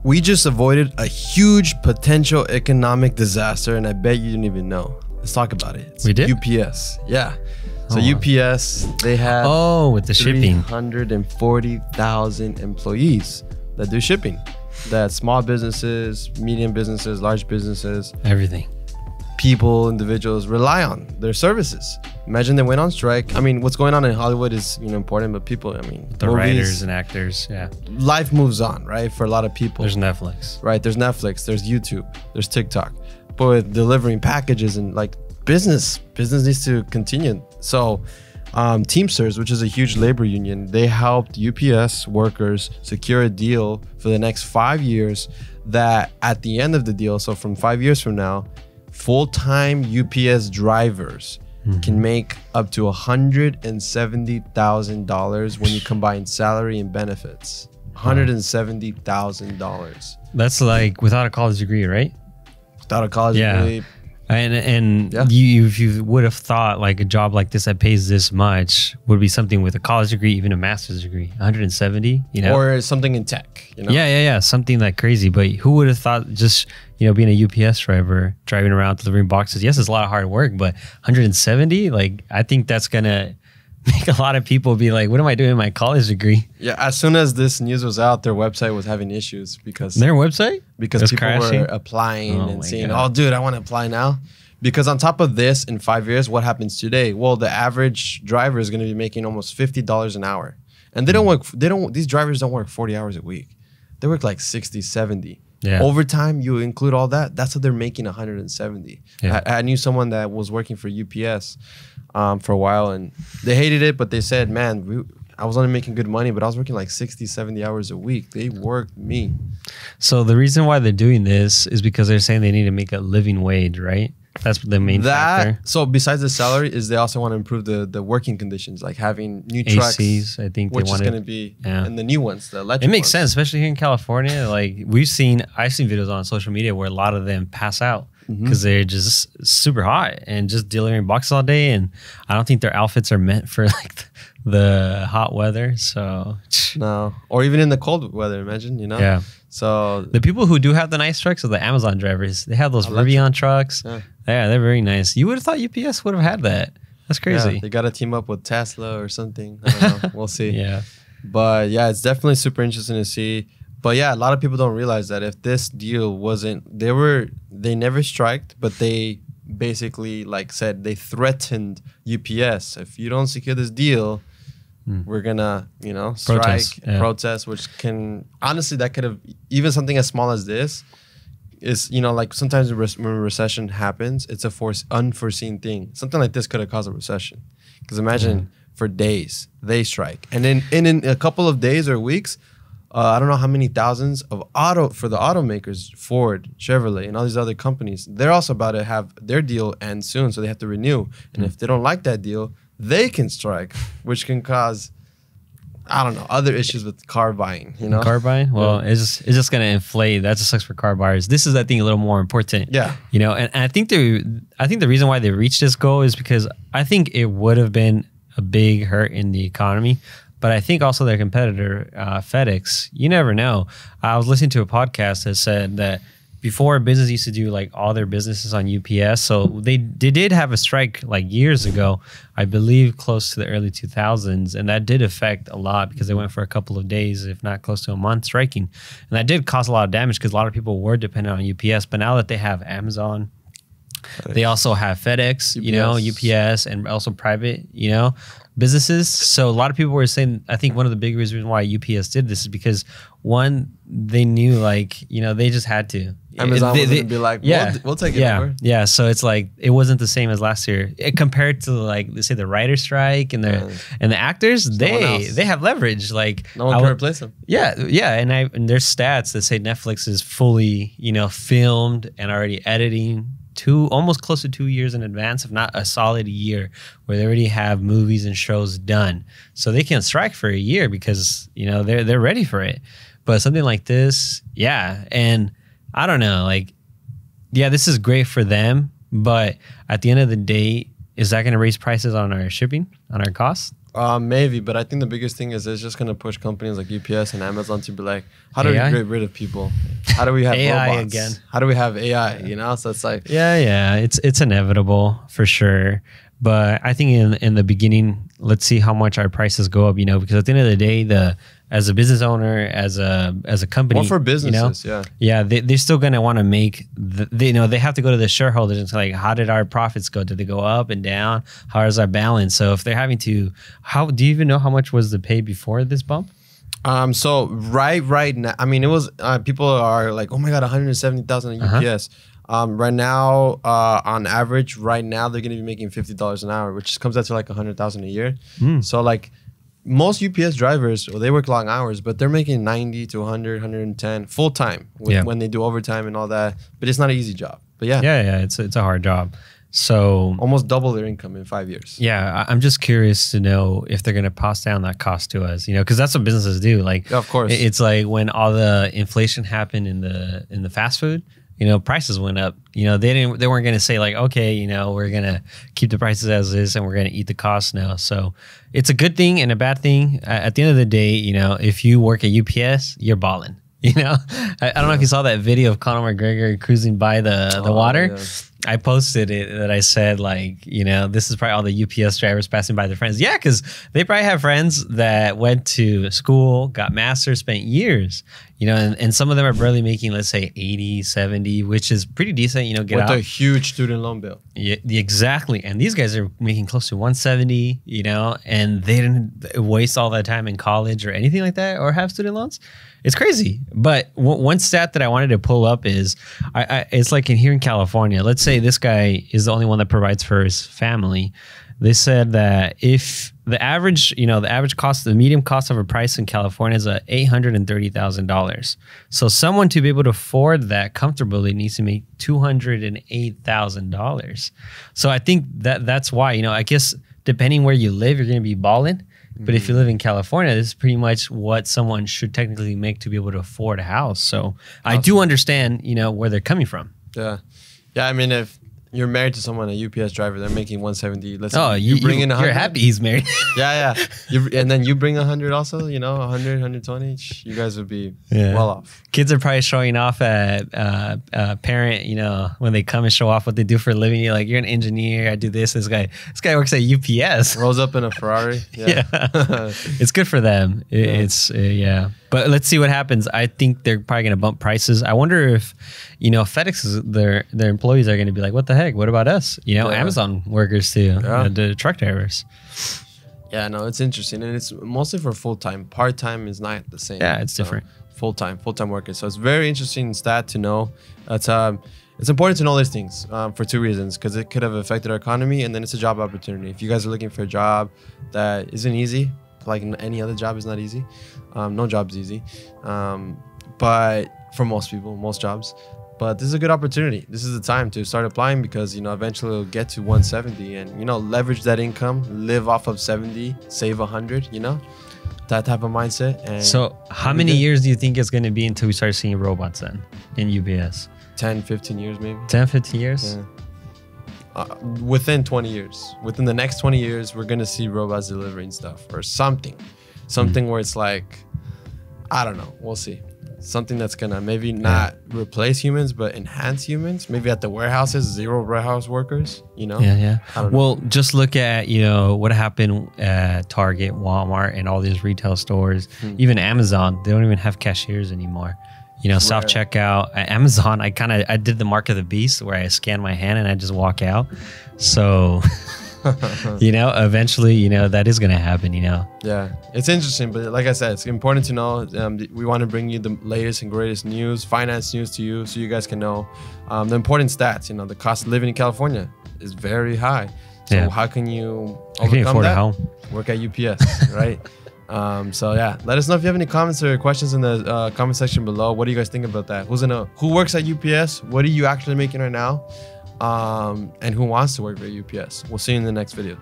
We just avoided a huge potential economic disaster, and I bet you didn't even know. Let's talk about it. We did? UPS. Yeah. So UPS, they had with the shipping, 340,000 employees that do shipping. That's small businesses, medium businesses, large businesses. everything. People, individuals rely on their services. Imagine they went on strike. I mean, what's going on in Hollywood is important, but people, I mean, The writers and actors, life moves on, right? For a lot of people. There's Netflix. Right, there's Netflix, there's YouTube, there's TikTok. But with delivering packages and like business needs to continue. So Teamsters, which is a huge labor union, they helped UPS workers secure a deal for the next 5 years that at the end of the deal, so from 5 years from now, full-time UPS drivers can make up to $170,000 when you combine salary and benefits. $170,000. That's like without a college degree, right? Without a college degree. And you, if you would have thought like a job like this that pays this much would be something with a college degree, even a master's degree, 170, you know, or something in tech, you know? Yeah, something like crazy. But who would have thought just, you know, being a UPS driver, driving around delivering boxes? Yes, it's a lot of hard work, but 170, like I think that's gonna make a lot of people be like, what am I doing in my college degree? Yeah, as soon as this news was out, their website was having issues because their website? Because people were applying and saying, oh, dude, I want to apply now. Because on top of this, in 5 years, what happens today? Well, the average driver is going to be making almost $50 an hour. And they don't work, these drivers don't work 40 hours a week. They work like 60, 70. Yeah. Overtime, you include all that, that's what they're making 170. Yeah. I knew someone that was working for UPS for a while, and they hated it, but they said, man, I was only making good money, but I was working like 60, 70 hours a week. They worked me. So the reason why they're doing this is because they're saying they need to make a living wage, right? That's the main factor. So besides the salary, is they also want to improve the working conditions, like having new trucks. ACs, I think which they want is going to be, and the new ones, the electric It makes ones. sense, especially here in California. Like I've seen videos on social media where a lot of them pass out because they're just super hot and just delivering boxes all day. And I don't think their outfits are meant for like the hot weather. So no, or even in the cold weather, imagine, you know? Yeah. So the people who do have the nice trucks are the Amazon drivers. They have those Rivian trucks. Yeah, they're very nice. You would have thought UPS would have had that. That's crazy. Yeah, they got to team up with Tesla or something. I don't know. We'll see. Yeah. But yeah, it's definitely super interesting to see. But yeah, a lot of people don't realize that if this deal wasn't, they never striked, but they basically like said, they threatened UPS. If you don't secure this deal, we're gonna, you know, strike, protest, which can, honestly, that could have, even something as small as this is, you know, like sometimes when a recession happens, it's a unforeseen thing. Something like this could have caused a recession. Because imagine for days, they strike. And then in a couple of days or weeks, I don't know how many thousands of for the automakers, Ford, Chevrolet, and all these other companies, they're also about to have their deal end soon, so they have to renew. And if they don't like that deal, they can strike, which can cause, I don't know, other issues with car buying, you know? Car buying? Well, it's just going to inflate. That just sucks for car buyers. This is, I think, a little more important. Yeah. You know, and I think the reason why they reached this goal is because I think it would have been a big hurt in the economy. But I think also their competitor, FedEx, you never know. I was listening to a podcast that said that before, business used to do like all their businesses on UPS. So they did have a strike like years ago, I believe close to the early 2000s. And that did affect a lot because they went for a couple of days, if not close to a month striking. And that did cause a lot of damage because a lot of people were dependent on UPS. But now that they have Amazon, they also have FedEx, you know, UPS, and also private, you know, businesses. So a lot of people were saying, I think one of the big reasons why UPS did this is because, one, they knew, like, you know, they just had to. Amazon was going to be like, we'll take it over. Yeah, so it's like, it wasn't the same as last year. Compared to, like, let's say the writer's strike and the actors, they have leverage. Like, no one can replace them. Yeah, and there's stats that say Netflix is fully, you know, filmed and already editing almost close to 2 years in advance, if not a solid year, where they already have movies and shows done. So they can strike for a year because, you know, they're ready for it. But something like this, yeah. And I don't know, like, yeah, this is great for them. But at the end of the day, is that going to raise prices on our shipping, on our costs? Maybe, but I think the biggest thing is it's just going to push companies like UPS and Amazon to be like, how do we get rid of people? How do we have AI robots again? How do we have AI? You know, so it's like Yeah, it's inevitable for sure. But I think in the beginning, let's see how much our prices go up. You know, because at the end of the day, as a business owner, as a company, more for businesses, they're still gonna want to make. They have to go to the shareholders and say, like, how did our profits go? Did they go up and down? How is our balance? So if they're having to, how do you even know how much was the pay before this bump? So right now, I mean, it was people are like, oh my god, 170,000 at UPS. Right now, on average, right now they're gonna be making $50 an hour, which comes out to like 100,000 a year. So like most UPS drivers, well, they work long hours, but they're making 90 to 100, 110 full time when they do overtime and all that. But it's not an easy job. But yeah, it's a hard job. So almost double their income in 5 years. Yeah, I'm just curious to know if they're going to pass down that cost to us, you know, because that's what businesses do. Like, of course, it's like when all the inflation happened in the fast food, you know, prices went up. You know, they weren't going to say like, okay, you know, we're going to keep the prices as is and we're going to eat the cost now. So it's a good thing and a bad thing. At the end of the day, you know, if you work at UPS, you're balling. You know, I don't know if you saw that video of Conor McGregor cruising by the water. Yeah. I posted it that I said, like, you know, this is probably all the UPS drivers passing by their friends. Yeah, because they probably have friends that went to school, got masters, spent years, you know, and some of them are barely making, let's say, 80, 70, which is pretty decent, you know, with a huge student loan bill. Yeah, exactly. And these guys are making close to 170, you know, and they didn't waste all that time in college or anything like that or have student loans. It's crazy. But one stat that I wanted to pull up is it's like here in California, let's say this guy is the only one that provides for his family. They said that if the average cost, the medium cost of a price in California is $830,000. So someone to be able to afford that comfortably needs to make $208,000. So I think that's why, you know, I guess depending where you live, you're going to be balling. But if you live in California, this is pretty much what someone should technically make to be able to afford a house. So I do understand, you know, where they're coming from. Yeah. I mean, if you're married to someone, a UPS driver, they're making 170. Let's you bring in 100. You're happy he's married. Yeah. And then you bring 100 also, you know, 100, 120. You guys would be well off. Kids are probably showing off at parent, you know, when they come and show off what they do for a living. You're like, you're an engineer. I do this. This guy works at UPS. Rolls up in a Ferrari. Yeah. It's good for them. It's But let's see what happens. I think they're probably going to bump prices. I wonder if, you know, FedEx, their employees are going to be like, what the heck? What about us? You know, Amazon workers too, the truck drivers. Yeah, no, it's interesting. And it's mostly for full-time. Part-time is not the same. Yeah, it's different. Full-time workers. So it's very interesting stat to know. It's important to know these things for two reasons, because it could have affected our economy, and then it's a job opportunity. If you guys are looking for a job that isn't easy, like any other job is not easy. No job's easy. But for most people, most jobs. But this is a good opportunity. This is the time to start applying, because, you know, eventually it'll get to 170 and, you know, leverage that income, live off of 70, save 100, you know, that type of mindset. And so how many years do you think it's going to be until we start seeing robots then in UPS? 10, 15 years maybe. 10, 15 years? Yeah. Within 20 years. Within the next 20 years, we're going to see robots delivering stuff or something. Something where it's like, I don't know. We'll see. Something that's going to maybe not replace humans, but enhance humans. Maybe at the warehouses, 0 warehouse workers, you know? Yeah. Well, just look at, you know, what happened at Target, Walmart, and all these retail stores. Even Amazon, they don't even have cashiers anymore. You know, self-checkout. At Amazon, I did the mark of the beast where I scan my hand and I just walk out. So... you know, eventually, you know, that is going to happen, you know. Yeah, it's interesting, but like I said, it's important to know. We want to bring you the latest and greatest news, finance news to you, so you guys can know the important stats. You know, the cost of living in California is very high. So how can you overcome that? Home. Work at UPS, right? So yeah, let us know if you have any comments or questions in the comment section below. What do you guys think about that? Who works at UPS? What are you actually making right now? And who wants to work for UPS. We'll see you in the next video.